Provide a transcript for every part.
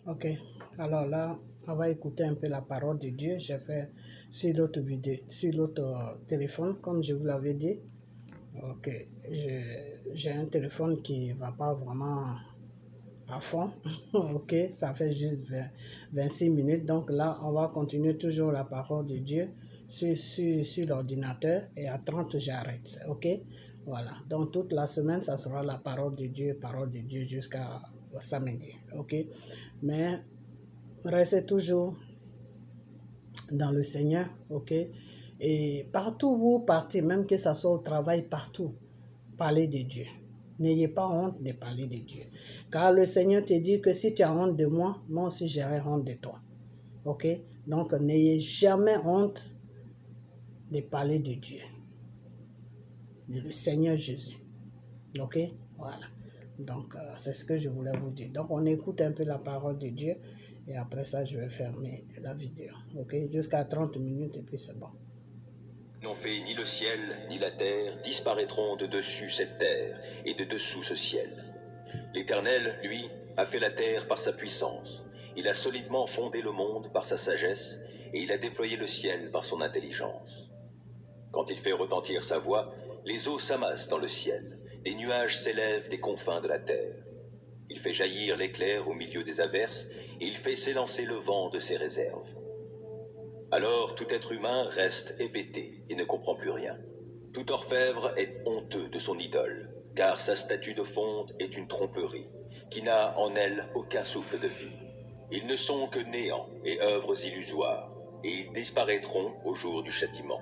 Ok, alors là, on va écouter un peu la parole de Dieu. J'ai fait sur l'autre vidéo, sur l'autre téléphone, comme je vous l'avais dit. Ok, j'ai un téléphone qui ne va pas vraiment à fond. Ok, ça fait juste 26 minutes. Donc là, on va continuer toujours la parole de Dieu sur l'ordinateur et à 30, j'arrête. Ok, voilà. Donc toute la semaine, ça sera la parole de Dieu jusqu'à samedi. Ok, mais restez toujours dans le Seigneur. Ok, et partout où vous partez, même que ça soit au travail, partout, parlez de Dieu. N'ayez pas honte de parler de Dieu. Car le Seigneur te dit que si tu as honte de moi, moi aussi j'aurai honte de toi. Ok? Donc n'ayez jamais honte de parler de Dieu. Le Seigneur Jésus. Ok? Voilà. Donc c'est ce que je voulais vous dire. Donc on écoute un peu la parole de Dieu et après ça je vais fermer la vidéo. Ok? Jusqu'à 30 minutes et puis c'est bon. N'ont fait ni le ciel ni la terre disparaîtront de dessus cette terre et de dessous ce ciel. L'Éternel, lui, a fait la terre par sa puissance. Il a solidement fondé le monde par sa sagesse et il a déployé le ciel par son intelligence. Quand il fait retentir sa voix, les eaux s'amassent dans le ciel, des nuages s'élèvent des confins de la terre. Il fait jaillir l'éclair au milieu des averses et il fait s'élancer le vent de ses réserves. Alors tout être humain reste hébété et ne comprend plus rien. Tout orfèvre est honteux de son idole, car sa statue de fonte est une tromperie, qui n'a en elle aucun souffle de vie. Ils ne sont que néant et œuvres illusoires, et ils disparaîtront au jour du châtiment.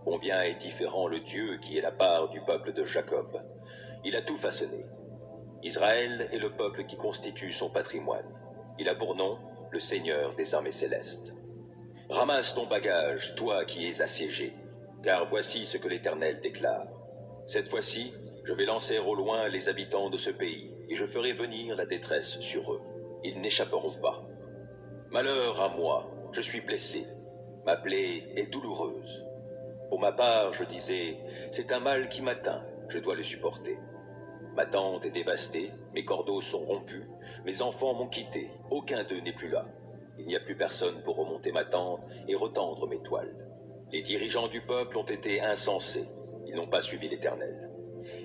Combien est différent le Dieu qui est la part du peuple de Jacob. Il a tout façonné. Israël est le peuple qui constitue son patrimoine. Il a pour nom le Seigneur des armées célestes. Ramasse ton bagage, toi qui es assiégé, car voici ce que l'Éternel déclare. Cette fois-ci, je vais lancer au loin les habitants de ce pays, et je ferai venir la détresse sur eux. Ils n'échapperont pas. Malheur à moi, je suis blessé. Ma plaie est douloureuse. Pour ma part, je disais, c'est un mal qui m'atteint, je dois le supporter. Ma tente est dévastée, mes cordeaux sont rompus, mes enfants m'ont quitté, aucun d'eux n'est plus là. Il n'y a plus personne pour remonter ma tente et retendre mes toiles. Les dirigeants du peuple ont été insensés, ils n'ont pas suivi l'Éternel.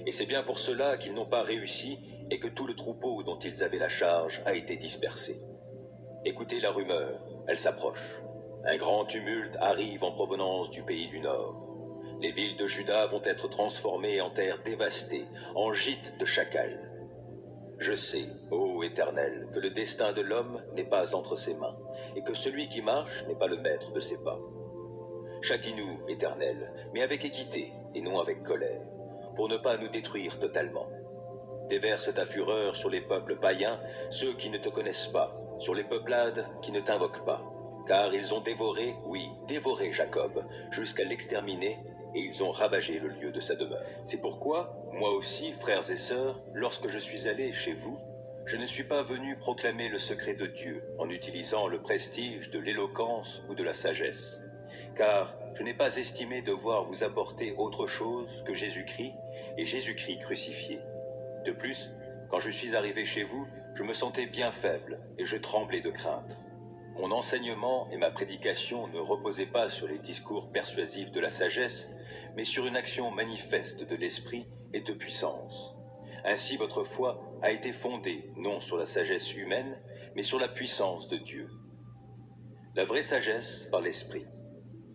Et c'est bien pour cela qu'ils n'ont pas réussi et que tout le troupeau dont ils avaient la charge a été dispersé. Écoutez la rumeur, elle s'approche. Un grand tumulte arrive en provenance du pays du Nord. Les villes de Juda vont être transformées en terres dévastées, en gîtes de chacals. Je sais, ô Éternel, que le destin de l'homme n'est pas entre ses mains, et que celui qui marche n'est pas le maître de ses pas. Châtie-nous, Éternel, mais avec équité et non avec colère, pour ne pas nous détruire totalement. Déverse ta fureur sur les peuples païens, ceux qui ne te connaissent pas, sur les peuplades qui ne t'invoquent pas. Car ils ont dévoré, oui, dévoré Jacob, jusqu'à l'exterminer, et ils ont ravagé le lieu de sa demeure. C'est pourquoi, moi aussi, frères et sœurs, lorsque je suis allé chez vous, je ne suis pas venu proclamer le secret de Dieu en utilisant le prestige de l'éloquence ou de la sagesse. Car je n'ai pas estimé devoir vous apporter autre chose que Jésus-Christ et Jésus-Christ crucifié. De plus, quand je suis arrivé chez vous, je me sentais bien faible et je tremblais de crainte. Mon enseignement et ma prédication ne reposaient pas sur les discours persuasifs de la sagesse, mais sur une action manifeste de l'esprit et de puissance. Ainsi votre foi a été fondée non sur la sagesse humaine, mais sur la puissance de Dieu. La vraie sagesse par l'esprit.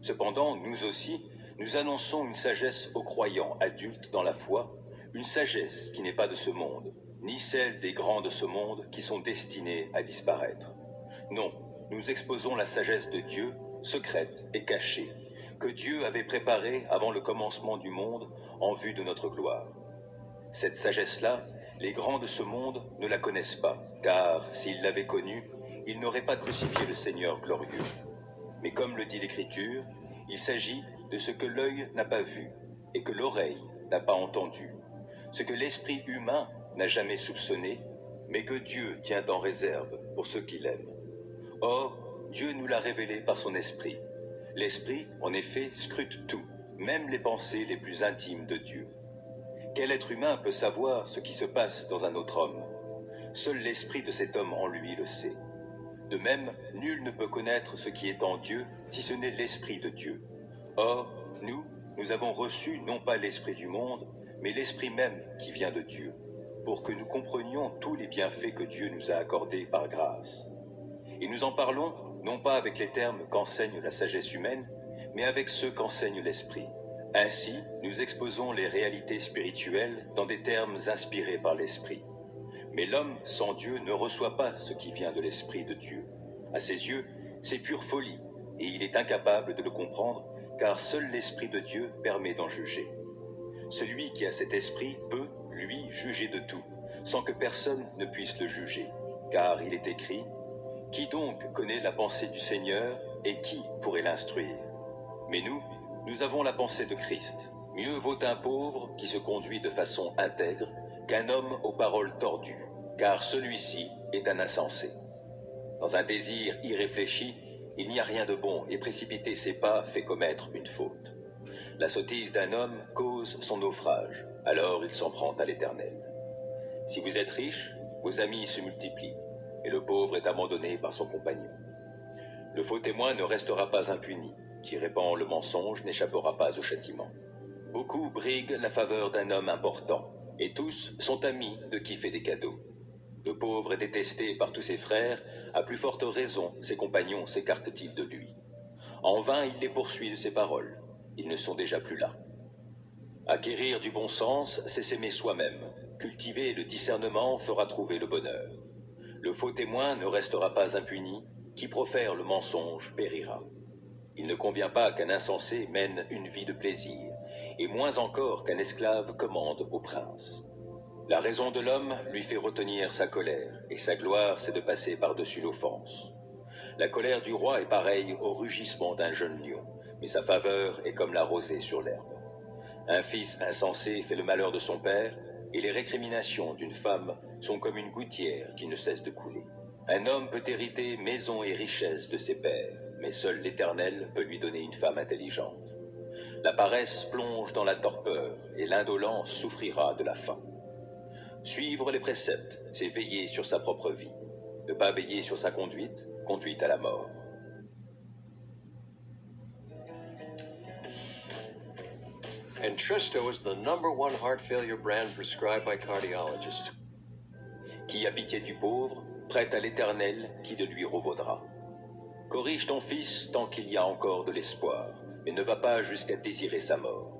Cependant, nous aussi, nous annonçons une sagesse aux croyants adultes dans la foi, une sagesse qui n'est pas de ce monde, ni celle des grands de ce monde qui sont destinés à disparaître. Non, nous exposons la sagesse de Dieu, secrète et cachée, que Dieu avait préparée avant le commencement du monde en vue de notre gloire. Cette sagesse-là, les grands de ce monde ne la connaissent pas, car s'ils l'avaient connue, ils n'auraient pas crucifié le Seigneur glorieux. Mais comme le dit l'Écriture, il s'agit de ce que l'œil n'a pas vu et que l'oreille n'a pas entendu, ce que l'esprit humain n'a jamais soupçonné, mais que Dieu tient en réserve pour ceux qui l'aiment. Or, Dieu nous l'a révélé par son esprit. L'esprit, en effet, scrute tout, même les pensées les plus intimes de Dieu. Quel être humain peut savoir ce qui se passe dans un autre homme? Seul l'esprit de cet homme en lui le sait. De même, nul ne peut connaître ce qui est en Dieu si ce n'est l'Esprit de Dieu. Or, nous avons reçu non pas l'Esprit du monde, mais l'Esprit même qui vient de Dieu, pour que nous comprenions tous les bienfaits que Dieu nous a accordés par grâce. Et nous en parlons non pas avec les termes qu'enseigne la sagesse humaine, mais avec ceux qu'enseigne l'Esprit. Ainsi, nous exposons les réalités spirituelles dans des termes inspirés par l'Esprit. Mais l'homme sans Dieu ne reçoit pas ce qui vient de l'Esprit de Dieu. À ses yeux, c'est pure folie, et il est incapable de le comprendre, car seul l'Esprit de Dieu permet d'en juger. Celui qui a cet esprit peut, lui, juger de tout, sans que personne ne puisse le juger, car il est écrit « Qui donc connaît la pensée du Seigneur, et qui pourrait l'instruire ?» Mais nous avons la pensée de Christ. Mieux vaut un pauvre qui se conduit de façon intègre qu'un homme aux paroles tordues, car celui-ci est un insensé. Dans un désir irréfléchi, il n'y a rien de bon, et précipiter ses pas fait commettre une faute. La sottise d'un homme cause son naufrage, alors il s'en prend à l'Éternel. Si vous êtes riche, vos amis se multiplient, et le pauvre est abandonné par son compagnon. Le faux témoin ne restera pas impuni, qui répand le mensonge n'échappera pas au châtiment. Beaucoup briguent la faveur d'un homme important, et tous sont amis de qui fait des cadeaux. Le pauvre est détesté par tous ses frères, à plus forte raison ses compagnons s'écartent-ils de lui. En vain il les poursuit de ses paroles, ils ne sont déjà plus là. Acquérir du bon sens, c'est s'aimer soi-même. Cultiver le discernement fera trouver le bonheur. Le faux témoin ne restera pas impuni, qui profère le mensonge périra. Il ne convient pas qu'un insensé mène une vie de plaisir, et moins encore qu'un esclave commande au prince. La raison de l'homme lui fait retenir sa colère, et sa gloire c'est de passer par-dessus l'offense. La colère du roi est pareille au rugissement d'un jeune lion, mais sa faveur est comme la rosée sur l'herbe. Un fils insensé fait le malheur de son père, et les récriminations d'une femme sont comme une gouttière qui ne cesse de couler. Un homme peut hériter maison et richesse de ses pères, mais seul l'Éternel peut lui donner une femme intelligente. La paresse plonge dans la torpeur, et l'indolence souffrira de la faim. Suivre les préceptes, c'est veiller sur sa propre vie. Ne pas veiller sur sa conduite, conduit à la mort. Entresto is the #1 heart failure brand prescribed by cardiologists. Qui a pitié du pauvre, prête à l'Éternel qui de lui revaudra. Corrige ton fils tant qu'il y a encore de l'espoir, mais ne va pas jusqu'à désirer sa mort.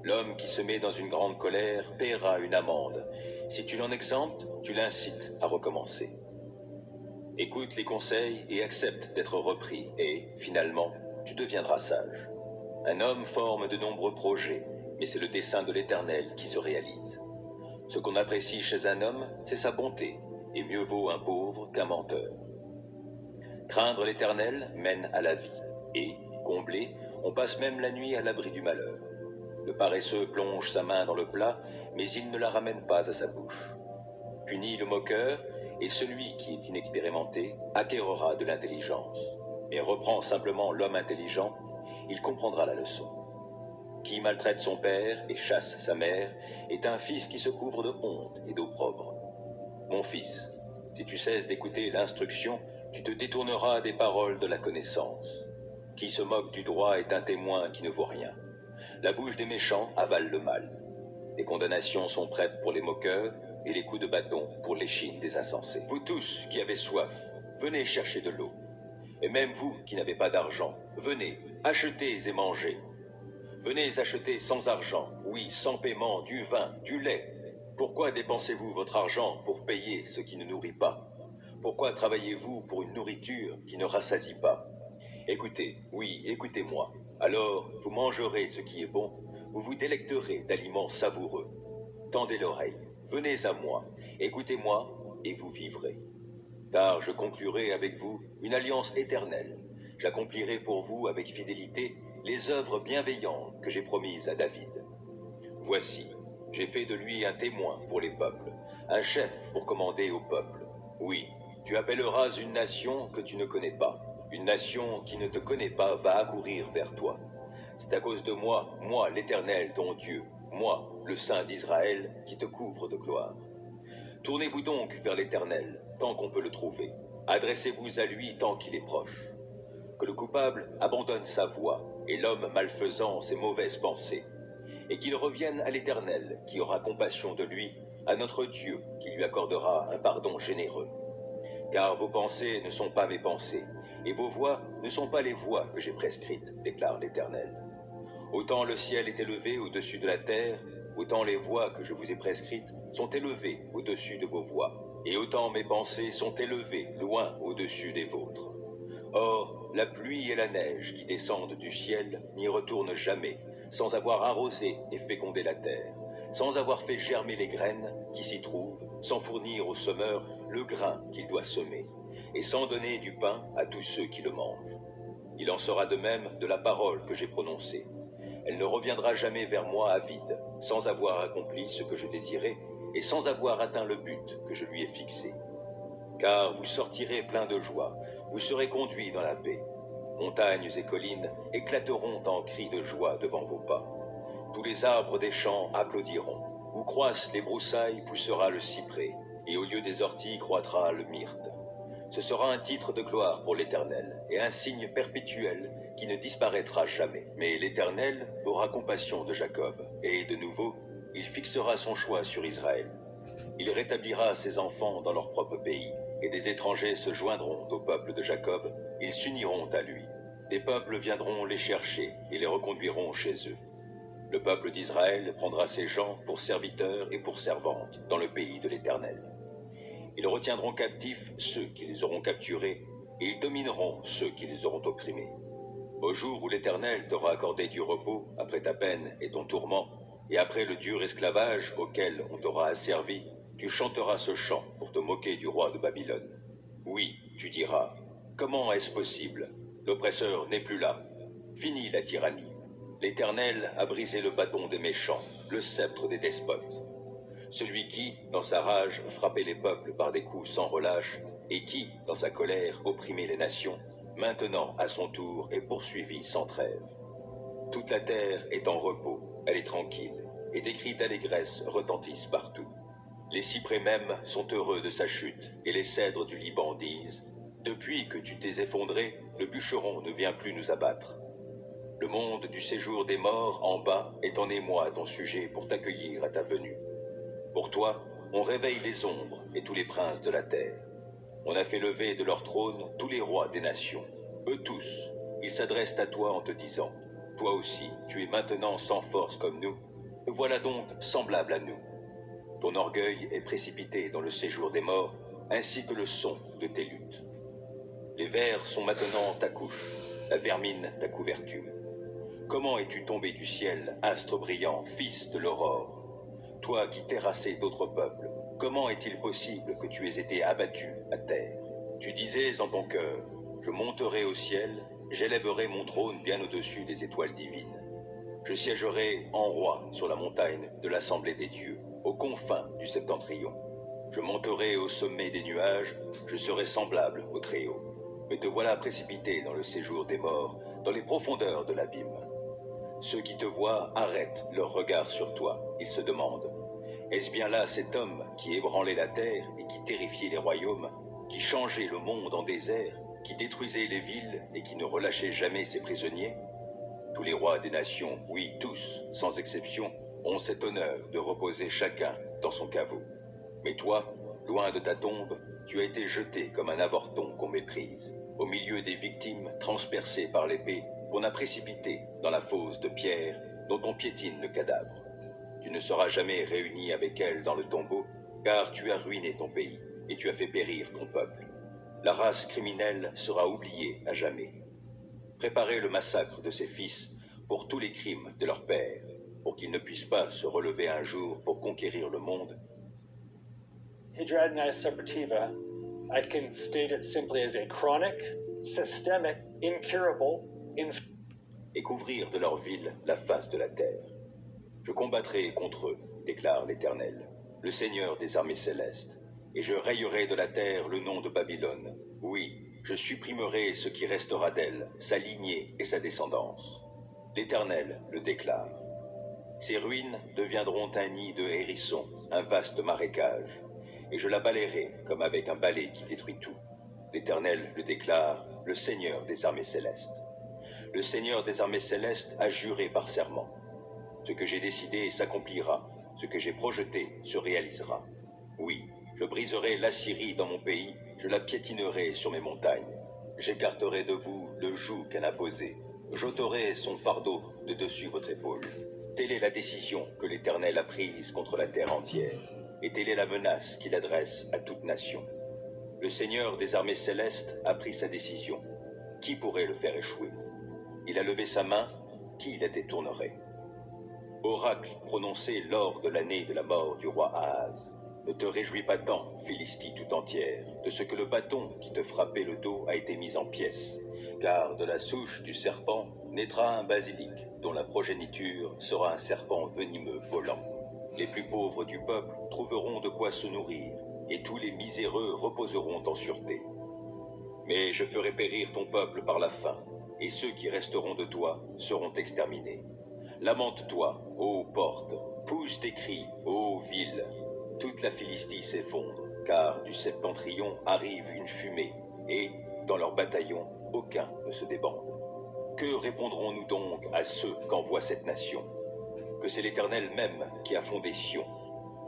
L'homme qui se met dans une grande colère paiera une amende. Si tu l'en exemptes, tu l'incites à recommencer. Écoute les conseils et accepte d'être repris, et, finalement, tu deviendras sage. Un homme forme de nombreux projets, mais c'est le dessein de l'Éternel qui se réalise. Ce qu'on apprécie chez un homme, c'est sa bonté, et mieux vaut un pauvre qu'un menteur. Craindre l'Éternel mène à la vie, et, comblé, on passe même la nuit à l'abri du malheur. Le paresseux plonge sa main dans le plat, mais il ne la ramène pas à sa bouche. Punit le moqueur, et celui qui est inexpérimenté acquérera de l'intelligence. Mais reprend simplement l'homme intelligent, il comprendra la leçon. Qui maltraite son père et chasse sa mère est un fils qui se couvre de honte et d'opprobre. Mon fils, si tu cesses d'écouter l'instruction, tu te détourneras des paroles de la connaissance. Qui se moque du droit est un témoin qui ne vaut rien. La bouche des méchants avale le mal. Les condamnations sont prêtes pour les moqueurs et les coups de bâton pour l'échine des insensés. Vous tous qui avez soif, venez chercher de l'eau. Et même vous qui n'avez pas d'argent, venez, achetez et mangez. Venez acheter sans argent, oui, sans paiement, du vin, du lait. Pourquoi dépensez-vous votre argent pour payer ce qui ne nourrit pas? Pourquoi travaillez-vous pour une nourriture qui ne rassasie pas? Écoutez, oui, écoutez-moi. Alors vous mangerez ce qui est bon, vous vous délecterez d'aliments savoureux. Tendez l'oreille, venez à moi, écoutez-moi et vous vivrez. Car je conclurai avec vous une alliance éternelle. J'accomplirai pour vous avec fidélité les œuvres bienveillantes que j'ai promises à David. Voici, j'ai fait de lui un témoin pour les peuples, un chef pour commander aux peuples. Oui, tu appelleras une nation que tu ne connais pas. Une nation qui ne te connaît pas va accourir vers toi. C'est à cause de moi, moi l'Éternel, ton Dieu, moi, le Saint d'Israël, qui te couvre de gloire. Tournez-vous donc vers l'Éternel, tant qu'on peut le trouver. Adressez-vous à lui tant qu'il est proche. Que le coupable abandonne sa voie et l'homme malfaisant ses mauvaises pensées, et qu'il revienne à l'Éternel qui aura compassion de lui, à notre Dieu qui lui accordera un pardon généreux. Car vos pensées ne sont pas mes pensées, et vos voies ne sont pas les voies que j'ai prescrites, déclare l'Éternel. Autant le ciel est élevé au-dessus de la terre, autant les voies que je vous ai prescrites sont élevées au-dessus de vos voies, et autant mes pensées sont élevées loin au-dessus des vôtres. Or, la pluie et la neige qui descendent du ciel n'y retournent jamais, sans avoir arrosé et fécondé la terre, sans avoir fait germer les graines qui s'y trouvent, sans fournir au semeur le grain qu'il doit semer, et sans donner du pain à tous ceux qui le mangent. Il en sera de même de la parole que j'ai prononcée. Elle ne reviendra jamais vers moi à vide, sans avoir accompli ce que je désirais, et sans avoir atteint le but que je lui ai fixé. Car vous sortirez plein de joie, vous serez conduits dans la paix. Montagnes et collines éclateront en cris de joie devant vos pas. Tous les arbres des champs applaudiront. Où croissent les broussailles poussera le cyprès, et au lieu des orties croîtra le myrte. Ce sera un titre de gloire pour l'Éternel, et un signe perpétuel qui ne disparaîtra jamais. Mais l'Éternel aura compassion de Jacob, et de nouveau, il fixera son choix sur Israël. Il rétablira ses enfants dans leur propre pays, et des étrangers se joindront au peuple de Jacob, ils s'uniront à lui. Des peuples viendront les chercher et les reconduiront chez eux. Le peuple d'Israël prendra ses gens pour serviteurs et pour servantes dans le pays de l'Éternel. Ils retiendront captifs ceux qui les auront capturés, et ils domineront ceux qui les auront opprimés. Au jour où l'Éternel t'aura accordé du repos après ta peine et ton tourment, et après le dur esclavage auquel on t'aura asservi, tu chanteras ce chant pour te moquer du roi de Babylone. Oui, tu diras, comment est-ce possible? L'oppresseur n'est plus là. Fini la tyrannie. L'Éternel a brisé le bâton des méchants, le sceptre des despotes. Celui qui, dans sa rage, frappait les peuples par des coups sans relâche, et qui, dans sa colère, opprimait les nations, maintenant, à son tour, est poursuivi sans trêve. Toute la terre est en repos, elle est tranquille, et des cris d'allégresse retentissent partout. Les cyprès même sont heureux de sa chute, et les cèdres du Liban disent « Depuis que tu t'es effondré, le bûcheron ne vient plus nous abattre. » Le monde du séjour des morts en bas est en émoi à ton sujet pour t'accueillir à ta venue. Pour toi, on réveille les ombres et tous les princes de la terre. On a fait lever de leur trône tous les rois des nations. Eux tous, ils s'adressent à toi en te disant « Toi aussi, tu es maintenant sans force comme nous. Te voilà donc semblable à nous. » Ton orgueil est précipité dans le séjour des morts, ainsi que le son de tes luttes. Les vers sont maintenant ta couche, la vermine ta couverture. Comment es-tu tombé du ciel, astre brillant, fils de l'aurore? Toi qui terrassais d'autres peuples, comment est-il possible que tu aies été abattu à terre? Tu disais en ton cœur, je monterai au ciel, j'élèverai mon trône bien au-dessus des étoiles divines. Je siégerai en roi sur la montagne de l'assemblée des dieux, aux confins du septentrion. Je monterai au sommet des nuages, je serai semblable au Très-Haut. Mais te voilà précipité dans le séjour des morts, dans les profondeurs de l'abîme. Ceux qui te voient arrêtent leur regard sur toi. Ils se demandent, est-ce bien là cet homme qui ébranlait la terre et qui terrifiait les royaumes, qui changeait le monde en désert, qui détruisait les villes et qui ne relâchait jamais ses prisonniers? Tous les rois des nations, oui, tous, sans exception, ont cet honneur de reposer chacun dans son caveau. Mais toi, loin de ta tombe, tu as été jeté comme un avorton qu'on méprise, au milieu des victimes transpercées par l'épée qu'on a précipitées dans la fosse de pierre dont on piétine le cadavre. Tu ne seras jamais réuni avec elles dans le tombeau, car tu as ruiné ton pays et tu as fait périr ton peuple. La race criminelle sera oubliée à jamais. Préparez le massacre de ses fils pour tous les crimes de leur père, pour qu'ils ne puissent pas se relever un jour pour conquérir le monde. Hydradnitis suppurativa, I can state it simply as a chronic, systemic, incurable, et couvrir de leur ville la face de la terre. Je combattrai contre eux, déclare l'Éternel, le Seigneur des armées célestes, et je rayerai de la terre le nom de Babylone. Oui, je supprimerai ce qui restera d'elle, sa lignée et sa descendance. L'Éternel le déclare. Ces ruines deviendront un nid de hérissons, un vaste marécage, et je la balayerai comme avec un balai qui détruit tout. l'Éternel le déclare, le Seigneur des armées célestes. Le Seigneur des armées célestes a juré par serment. Ce que j'ai décidé s'accomplira, ce que j'ai projeté se réalisera. Oui, je briserai l'Assyrie dans mon pays, je la piétinerai sur mes montagnes. J'écarterai de vous le joug qu'elle a posé. J'ôterai son fardeau de dessus votre épaule. Telle est la décision que l'Éternel a prise contre la terre entière, et telle est la menace qu'il adresse à toute nation. Le Seigneur des armées célestes a pris sa décision. Qui pourrait le faire échouer? Il a levé sa main, qui la détournerait? Oracle prononcé lors de l'année de la mort du roi Ahaz. Ne te réjouis pas tant, Philistie tout entière, de ce que le bâton qui te frappait le dos a été mis en pièces, car de la souche du serpent naîtra un basilic, dont la progéniture sera un serpent venimeux volant. Les plus pauvres du peuple trouveront de quoi se nourrir, et tous les miséreux reposeront en sûreté. Mais je ferai périr ton peuple par la faim, et ceux qui resteront de toi seront exterminés. Lamente-toi, ô porte, pousse tes cris, ô ville. Toute la Philistie s'effondre, car du septentrion arrive une fumée, et, dans leurs bataillons, aucun ne se débande. Que répondrons-nous donc à ceux qu'envoie cette nation? Que c'est l'Éternel même qui a fondé Sion.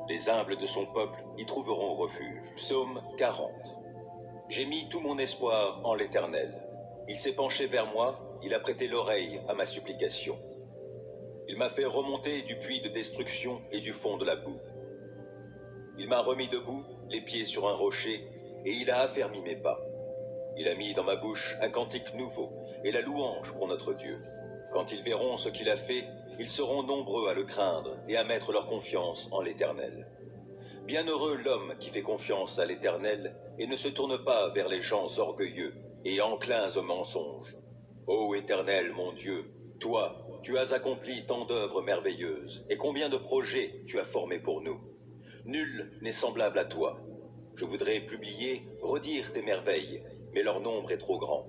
Les humbles de son peuple y trouveront refuge. Psaume 40. J'ai mis tout mon espoir en l'Éternel. Il s'est penché vers moi, il a prêté l'oreille à ma supplication. Il m'a fait remonter du puits de destruction et du fond de la boue. Il m'a remis debout, les pieds sur un rocher, et il a affermi mes pas. Il a mis dans ma bouche un cantique nouveau, et la louange pour notre Dieu. Quand ils verront ce qu'il a fait, ils seront nombreux à le craindre et à mettre leur confiance en l'Éternel. Bienheureux l'homme qui fait confiance à l'Éternel et ne se tourne pas vers les gens orgueilleux et enclins au mensonge. Ô Éternel, mon Dieu, toi, tu as accompli tant d'œuvres merveilleuses, et combien de projets tu as formés pour nous. Nul n'est semblable à toi. Je voudrais publier, redire tes merveilles, mais leur nombre est trop grand.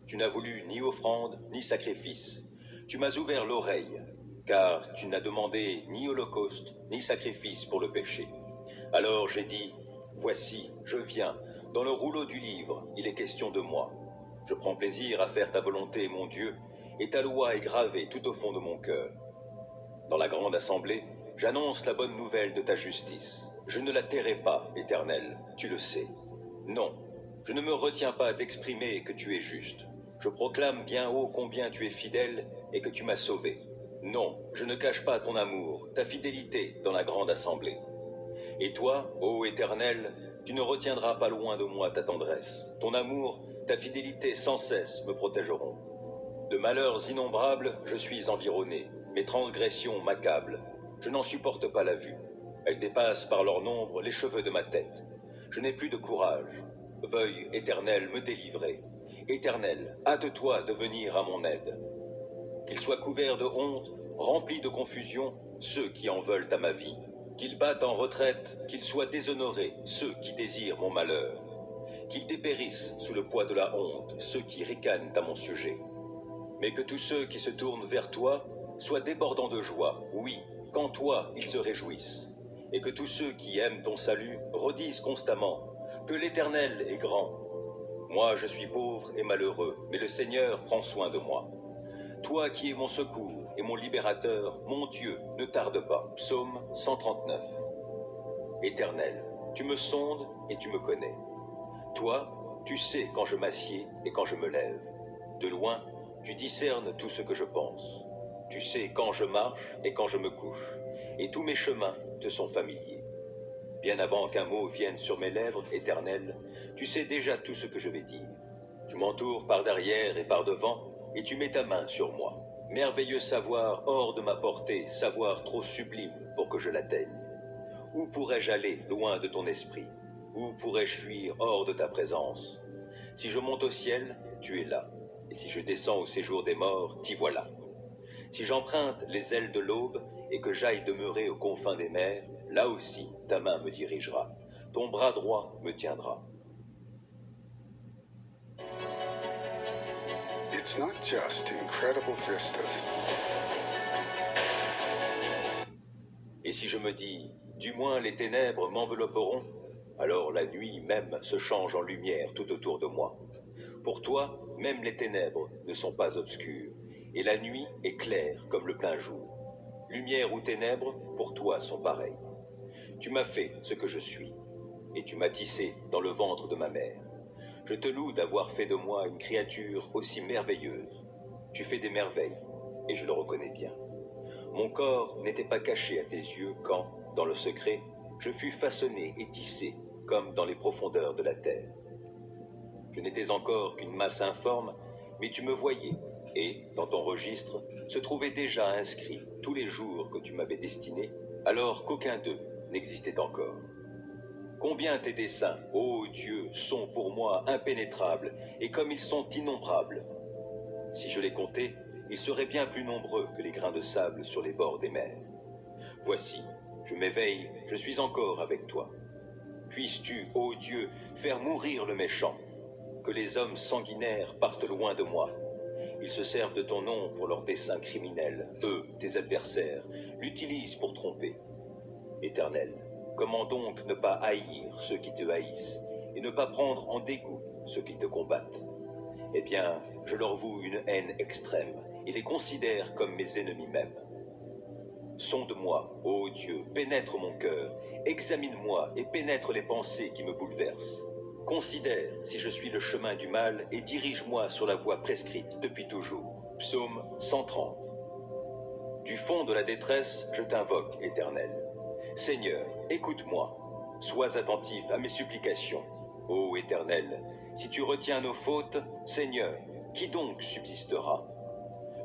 Tu n'as voulu ni offrande, ni sacrifice. Tu m'as ouvert l'oreille, car tu n'as demandé ni holocauste, ni sacrifice pour le péché. Alors j'ai dit, voici, je viens, dans le rouleau du livre, il est question de moi. Je prends plaisir à faire ta volonté, mon Dieu, et ta loi est gravée tout au fond de mon cœur. Dans la grande assemblée, j'annonce la bonne nouvelle de ta justice. Je ne la tairai pas, Éternel, tu le sais. Non, je ne me retiens pas d'exprimer que tu es juste. Je proclame bien haut combien tu es fidèle et que tu m'as sauvé. Non, je ne cache pas ton amour, ta fidélité dans la grande assemblée. Et toi, ô Éternel, tu ne retiendras pas loin de moi ta tendresse. Ton amour, ta fidélité sans cesse me protégeront. De malheurs innombrables, je suis environné. Mes transgressions m'accablent. Je n'en supporte pas la vue. Elles dépassent par leur nombre les cheveux de ma tête. Je n'ai plus de courage. Veuille, Éternel, me délivrer. Éternel, hâte-toi de venir à mon aide. Qu'ils soient couverts de honte, remplis de confusion, ceux qui en veulent à ma vie. Qu'ils battent en retraite, qu'ils soient déshonorés, ceux qui désirent mon malheur. Qu'ils dépérissent sous le poids de la honte, ceux qui ricanent à mon sujet. Mais que tous ceux qui se tournent vers toi soient débordants de joie, oui, qu'en toi ils se réjouissent. Et que tous ceux qui aiment ton salut redisent constamment que l'Éternel est grand. Moi je suis pauvre et malheureux, mais le Seigneur prend soin de moi. Toi qui es mon secours et mon libérateur, mon Dieu, ne tarde pas. Psaume 139. Éternel, tu me sondes et tu me connais. Toi, tu sais quand je m'assieds et quand je me lève. De loin, tu discernes tout ce que je pense. Tu sais quand je marche et quand je me couche, et tous mes chemins te sont familiers. Bien avant qu'un mot vienne sur mes lèvres, Éternel, tu sais déjà tout ce que je vais dire. Tu m'entoures par derrière et par devant, et tu mets ta main sur moi. Merveilleux savoir hors de ma portée, savoir trop sublime pour que je l'atteigne. Où pourrais-je aller loin de ton esprit? Où pourrais-je fuir hors de ta présence? Si je monte au ciel, tu es là, et si je descends au séjour des morts, t'y voilà. Si j'emprunte les ailes de l'aube et que j'aille demeurer aux confins des mers, là aussi ta main me dirigera, ton bras droit me tiendra. It's not just incredible vistas. Et si je me dis, du moins les ténèbres m'envelopperont, Alors la nuit même se change en lumière tout autour de moi. Pour toi, même les ténèbres ne sont pas obscures, et la nuit est claire comme le plein jour. Lumière ou ténèbres, pour toi, sont pareilles. Tu m'as fait ce que je suis, et tu m'as tissé dans le ventre de ma mère. Je te loue d'avoir fait de moi une créature aussi merveilleuse. Tu fais des merveilles, et je le reconnais bien. Mon corps n'était pas caché à tes yeux quand, dans le secret, je fus façonné et tissé, comme dans les profondeurs de la terre. Je n'étais encore qu'une masse informe, mais tu me voyais, et, dans ton registre, se trouvaient déjà inscrits tous les jours que tu m'avais destinés, alors qu'aucun d'eux n'existait encore. Combien tes desseins, ô Dieu, sont pour moi impénétrables, et comme ils sont innombrables. Si je les comptais, ils seraient bien plus nombreux que les grains de sable sur les bords des mers. Voici, je m'éveille, je suis encore avec toi. Puisses-tu, ô Dieu, faire mourir le méchant, que les hommes sanguinaires partent loin de moi. Ils se servent de ton nom pour leurs desseins criminels. Eux, tes adversaires, l'utilisent pour tromper. Éternel, comment donc ne pas haïr ceux qui te haïssent et ne pas prendre en dégoût ceux qui te combattent? Eh bien, je leur voue une haine extrême et les considère comme mes ennemis mêmes. Sonde-moi, ô Dieu, pénètre mon cœur, examine-moi et pénètre les pensées qui me bouleversent. Considère si je suis le chemin du mal et dirige-moi sur la voie prescrite depuis toujours. Psaume 130. Du fond de la détresse, je t'invoque, Éternel. Seigneur, écoute-moi. Sois attentif à mes supplications. Ô Éternel, si tu retiens nos fautes, Seigneur, qui donc subsistera?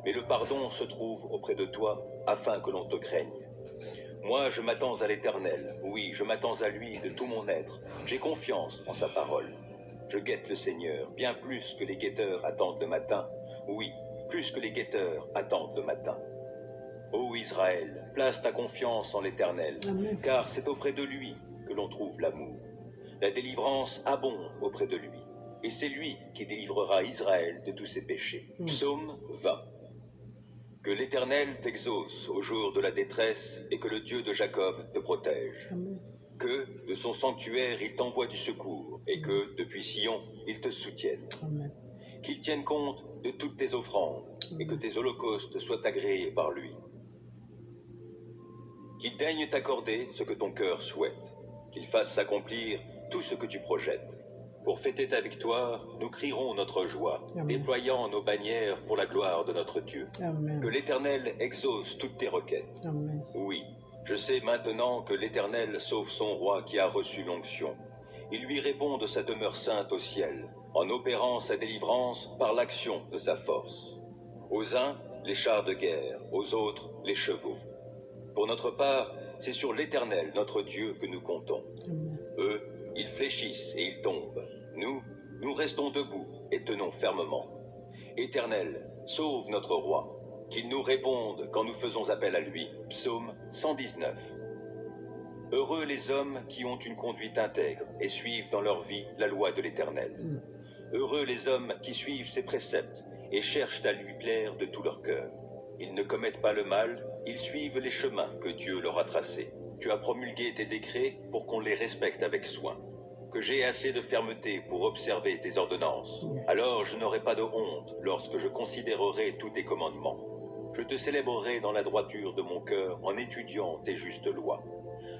Mais le pardon se trouve auprès de toi, afin que l'on te craigne. Moi, je m'attends à l'Éternel, oui, je m'attends à lui de tout mon être. J'ai confiance en sa parole. Je guette le Seigneur, bien plus que les guetteurs attendent le matin. Oui, plus que les guetteurs attendent le matin. Ô Israël, place ta confiance en l'Éternel, car c'est auprès de lui que l'on trouve l'amour. La délivrance abonde auprès de lui, et c'est lui qui délivrera Israël de tous ses péchés. Psaume 20. Que l'Éternel t'exauce au jour de la détresse et que le Dieu de Jacob te protège. Amen. Que de son sanctuaire il t'envoie du secours et que, depuis Sion, il te soutienne. Amen. Qu'il tienne compte de toutes tes offrandes et que tes holocaustes soient agréés par lui. Qu'il daigne t'accorder ce que ton cœur souhaite, qu'il fasse s'accomplir tout ce que tu projettes. Pour fêter ta victoire, nous crierons notre joie, Amen. déployant nos bannières pour la gloire de notre Dieu. Amen. Que l'Éternel exauce toutes tes requêtes. Amen. Oui, je sais maintenant que l'Éternel sauve son roi qui a reçu l'onction. Il lui répond de sa demeure sainte au ciel, en opérant sa délivrance par l'action de sa force. Aux uns, les chars de guerre, aux autres, les chevaux. Pour notre part, c'est sur l'Éternel, notre Dieu, que nous comptons. Amen. Eux, ils fléchissent et ils tombent. Nous restons debout et tenons fermement. Éternel, sauve notre roi, qu'il nous réponde quand nous faisons appel à lui. Psaume 119. Heureux les hommes qui ont une conduite intègre et suivent dans leur vie la loi de l'Éternel. Heureux les hommes qui suivent ses préceptes et cherchent à lui plaire de tout leur cœur. Ils ne commettent pas le mal, ils suivent les chemins que Dieu leur a tracés. Tu as promulgué tes décrets pour qu'on les respecte avec soin. Que j'ai assez de fermeté pour observer tes ordonnances. Alors je n'aurai pas de honte lorsque je considérerai tous tes commandements. Je te célébrerai dans la droiture de mon cœur en étudiant tes justes lois.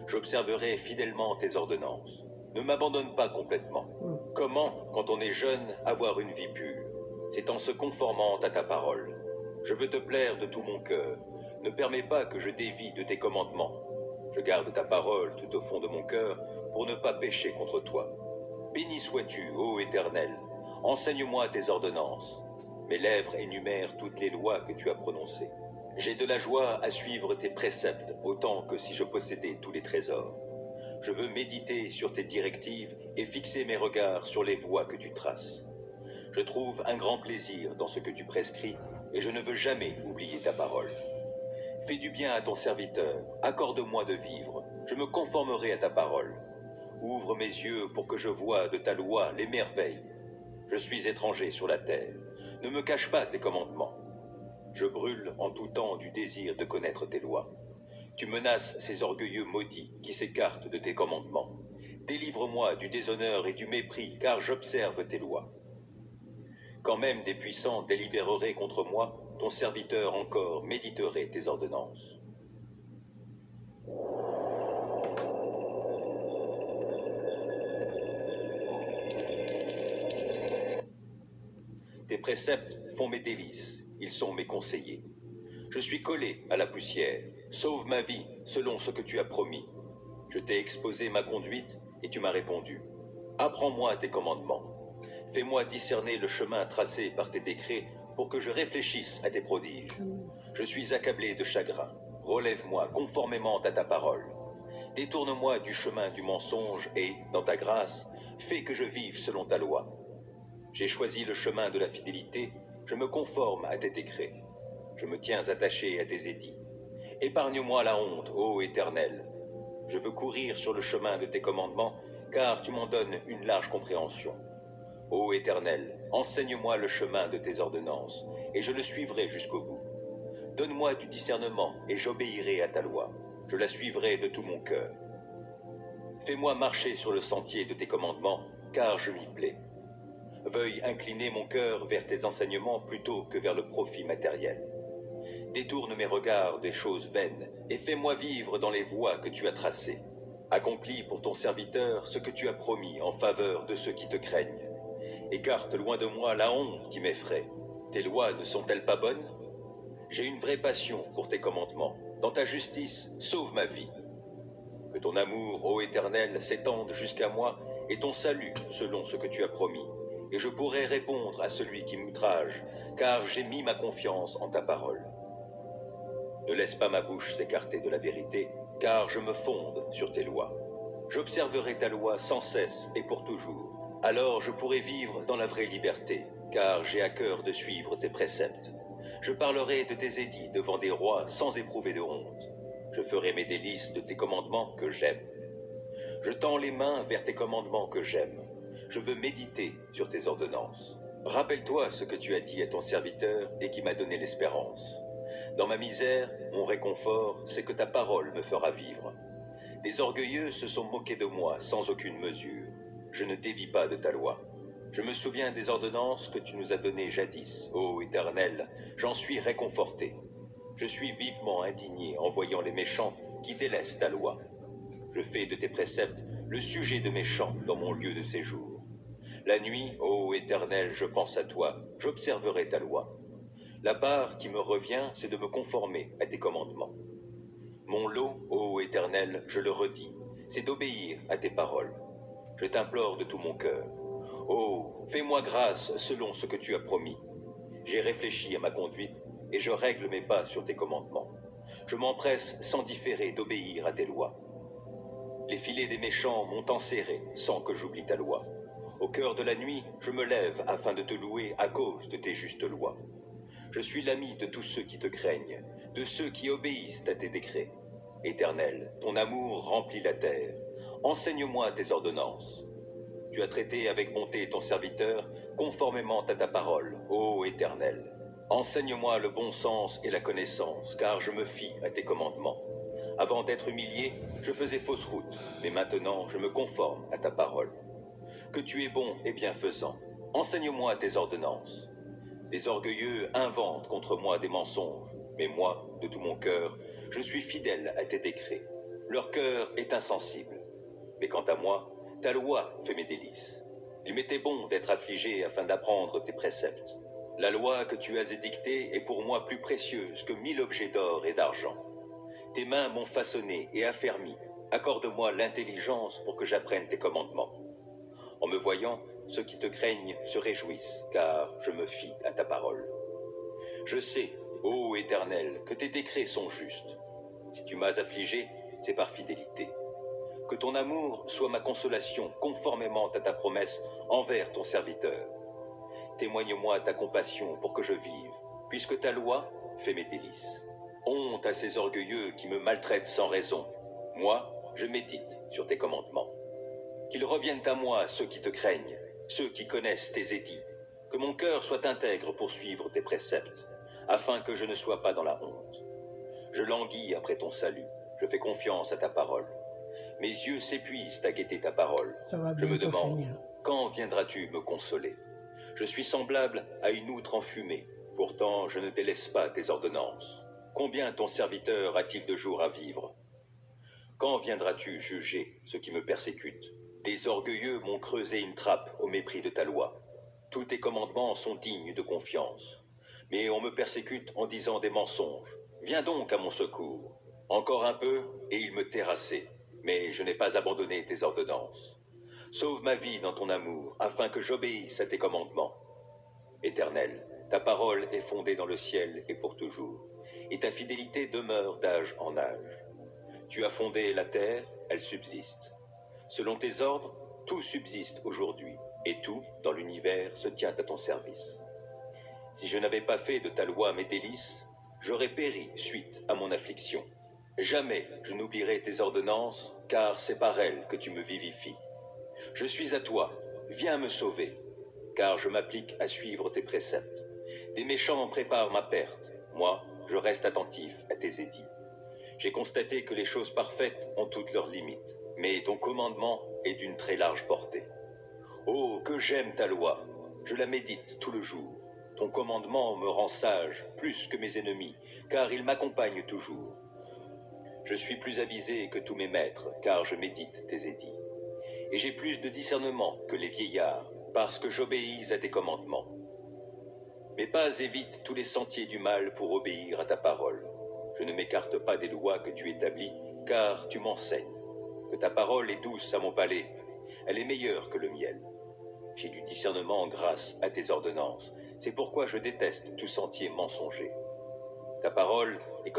J'observerai fidèlement tes ordonnances. Ne m'abandonne pas complètement. Comment, quand on est jeune, avoir une vie pure? C'est en se conformant à ta parole. Je veux te plaire de tout mon cœur. Ne permets pas que je dévie de tes commandements. Je garde ta parole tout au fond de mon cœur pour ne pas pécher contre toi. Béni sois-tu, ô Éternel. Enseigne-moi tes ordonnances. Mes lèvres énumèrent toutes les lois que tu as prononcées. J'ai de la joie à suivre tes préceptes autant que si je possédais tous les trésors. Je veux méditer sur tes directives et fixer mes regards sur les voies que tu traces. Je trouve un grand plaisir dans ce que tu prescris et je ne veux jamais oublier ta parole. Fais du bien à ton serviteur, accorde-moi de vivre, je me conformerai à ta parole. Ouvre mes yeux pour que je voie de ta loi les merveilles. Je suis étranger sur la terre, ne me cache pas tes commandements. Je brûle en tout temps du désir de connaître tes lois. Tu menaces ces orgueilleux maudits qui s'écartent de tes commandements. Délivre-moi du déshonneur et du mépris, car j'observe tes lois. Quand même des puissants délibéreraient contre moi, ton serviteur encore méditerait tes ordonnances. Tes préceptes font mes délices, ils sont mes conseillers. Je suis collé à la poussière, sauve ma vie selon ce que tu as promis. Je t'ai exposé ma conduite et tu m'as répondu. Apprends-moi tes commandements. Fais-moi discerner le chemin tracé par tes décrets pour que je réfléchisse à tes prodiges. Je suis accablé de chagrin. Relève-moi conformément à ta parole. Détourne-moi du chemin du mensonge et, dans ta grâce, fais que je vive selon ta loi. J'ai choisi le chemin de la fidélité, je me conforme à tes décrets. Je me tiens attaché à tes édits. Épargne-moi la honte, ô Éternel. Je veux courir sur le chemin de tes commandements, car tu m'en donnes une large compréhension. Ô Éternel, enseigne-moi le chemin de tes ordonnances, et je le suivrai jusqu'au bout. Donne-moi du discernement, et j'obéirai à ta loi. Je la suivrai de tout mon cœur. Fais-moi marcher sur le sentier de tes commandements, car je m'y plais. Veuille incliner mon cœur vers tes enseignements plutôt que vers le profit matériel. Détourne mes regards des choses vaines, et fais-moi vivre dans les voies que tu as tracées. Accomplis pour ton serviteur ce que tu as promis en faveur de ceux qui te craignent. Écarte loin de moi la honte qui m'effraie. Tes lois ne sont-elles pas bonnes? J'ai une vraie passion pour tes commandements. Dans ta justice, sauve ma vie. Que ton amour, ô Éternel, s'étende jusqu'à moi, et ton salut selon ce que tu as promis. Et je pourrai répondre à celui qui m'outrage, car j'ai mis ma confiance en ta parole. Ne laisse pas ma bouche s'écarter de la vérité, car je me fonde sur tes lois. J'observerai ta loi sans cesse et pour toujours. Alors je pourrai vivre dans la vraie liberté, car j'ai à cœur de suivre tes préceptes. Je parlerai de tes édits devant des rois sans éprouver de honte. Je ferai mes délices de tes commandements que j'aime. Je tends les mains vers tes commandements que j'aime. Je veux méditer sur tes ordonnances. Rappelle-toi ce que tu as dit à ton serviteur et qui m'a donné l'espérance. Dans ma misère, mon réconfort, c'est que ta parole me fera vivre. Des orgueilleux se sont moqués de moi sans aucune mesure. Je ne dévie pas de ta loi. Je me souviens des ordonnances que tu nous as données jadis, ô Éternel, j'en suis réconforté. Je suis vivement indigné en voyant les méchants qui délaissent ta loi. Je fais de tes préceptes le sujet de mes chants dans mon lieu de séjour. La nuit, ô Éternel, je pense à toi, j'observerai ta loi. La part qui me revient, c'est de me conformer à tes commandements. Mon lot, ô Éternel, je le redis, c'est d'obéir à tes paroles. Je t'implore de tout mon cœur. Oh, fais-moi grâce selon ce que tu as promis. J'ai réfléchi à ma conduite et je règle mes pas sur tes commandements. Je m'empresse sans différer d'obéir à tes lois. Les filets des méchants m'ont enserré sans que j'oublie ta loi. Au cœur de la nuit, je me lève afin de te louer à cause de tes justes lois. Je suis l'ami de tous ceux qui te craignent, de ceux qui obéissent à tes décrets. Éternel, ton amour remplit la terre. Enseigne-moi tes ordonnances. Tu as traité avec bonté ton serviteur, conformément à ta parole, ô Éternel. Enseigne-moi le bon sens et la connaissance, car je me fie à tes commandements. Avant d'être humilié, je faisais fausse route, mais maintenant je me conforme à ta parole. Que tu es bon et bienfaisant, enseigne-moi tes ordonnances. Des orgueilleux inventent contre moi des mensonges, mais moi, de tout mon cœur, je suis fidèle à tes décrets. Leur cœur est insensible. Mais quant à moi, ta loi fait mes délices. Il m'était bon d'être affligé afin d'apprendre tes préceptes. La loi que tu as édictée est pour moi plus précieuse que 1000 objets d'or et d'argent. Tes mains m'ont façonné et affermi. Accorde-moi l'intelligence pour que j'apprenne tes commandements. En me voyant, ceux qui te craignent se réjouissent, car je me fie à ta parole. Je sais, ô Éternel, que tes décrets sont justes. Si tu m'as affligé, c'est par fidélité. Que ton amour soit ma consolation conformément à ta promesse envers ton serviteur. Témoigne-moi ta compassion pour que je vive, puisque ta loi fait mes délices. Honte à ces orgueilleux qui me maltraitent sans raison. Moi, je médite sur tes commandements. Qu'ils reviennent à moi ceux qui te craignent, ceux qui connaissent tes édits. Que mon cœur soit intègre pour suivre tes préceptes, afin que je ne sois pas dans la honte. Je languis après ton salut, je fais confiance à ta parole. Mes yeux s'épuisent à guetter ta parole. Ça va Je me bientôt demande, finir. quand viendras-tu me consoler? Je suis semblable à une outre enfumée, pourtant je ne délaisse pas tes ordonnances. Combien ton serviteur a-t-il de jours à vivre? Quand viendras-tu juger ceux qui me persécutent? Des orgueilleux m'ont creusé une trappe au mépris de ta loi. Tous tes commandements sont dignes de confiance. Mais on me persécute en disant des mensonges. Viens donc à mon secours. Encore un peu, et il me terrassait. Mais je n'ai pas abandonné tes ordonnances. Sauve ma vie dans ton amour, afin que j'obéisse à tes commandements. Éternel, ta parole est fondée dans le ciel et pour toujours, et ta fidélité demeure d'âge en âge. Tu as fondé la terre, elle subsiste. Selon tes ordres, tout subsiste aujourd'hui, et tout, dans l'univers, se tient à ton service. Si je n'avais pas fait de ta loi mes délices, j'aurais péri suite à mon affliction. Jamais je n'oublierai tes ordonnances, car c'est par elles que tu me vivifies. Je suis à toi, viens me sauver, car je m'applique à suivre tes préceptes. Des méchants préparent ma perte, moi, je reste attentif à tes édits. J'ai constaté que les choses parfaites ont toutes leurs limites, mais ton commandement est d'une très large portée. Oh, que j'aime ta loi, je la médite tout le jour. Ton commandement me rend sage plus que mes ennemis, car il m'accompagne toujours. Je suis plus avisé que tous mes maîtres, car je médite tes édits. Et j'ai plus de discernement que les vieillards, parce que j'obéis à tes commandements. Mes pas évitent tous les sentiers du mal pour obéir à ta parole. Je ne m'écarte pas des lois que tu établis, car tu m'enseignes. Que ta parole est douce à mon palais, elle est meilleure que le miel. J'ai du discernement grâce à tes ordonnances, c'est pourquoi je déteste tout sentier mensonger. Ta parole est comme